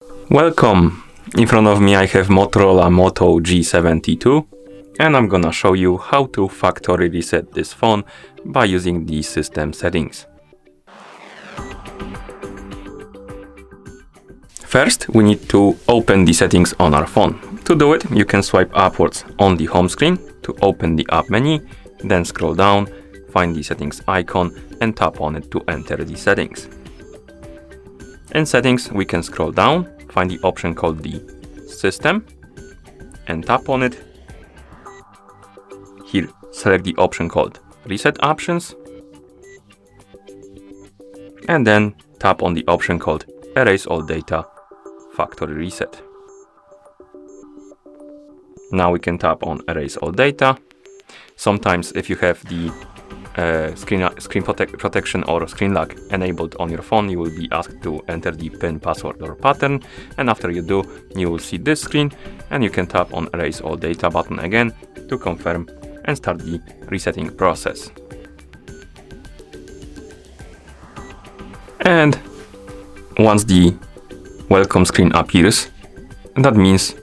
Welcome! In front of me I have Motorola Moto G72 and I'm gonna show you how to factory reset this phone by using the system settings. First, we need to open the settings on our phone. To do it, you can swipe upwards on the home screen to open the app menu, then scroll down, find the settings icon and tap on it to enter the settings. In settings, we can scroll down, find the option called the system and tap on it. Here, select the option called reset options and then tap on the option called erase all data factory reset. Now we can tap on erase all data. Sometimes if you have the screen protection or screen lock enabled on your phone, you will be asked to enter the PIN, password or pattern, and after you do, you will see this screen and you can tap on erase all data button again to confirm and start the resetting process. And once the welcome screen appears, that means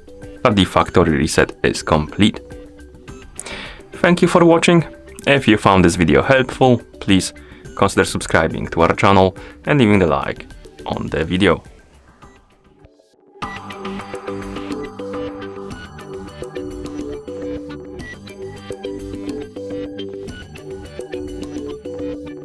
that the factory reset is complete. Thank you for watching. If you found this video helpful, please consider subscribing to our channel and leaving a like on the video.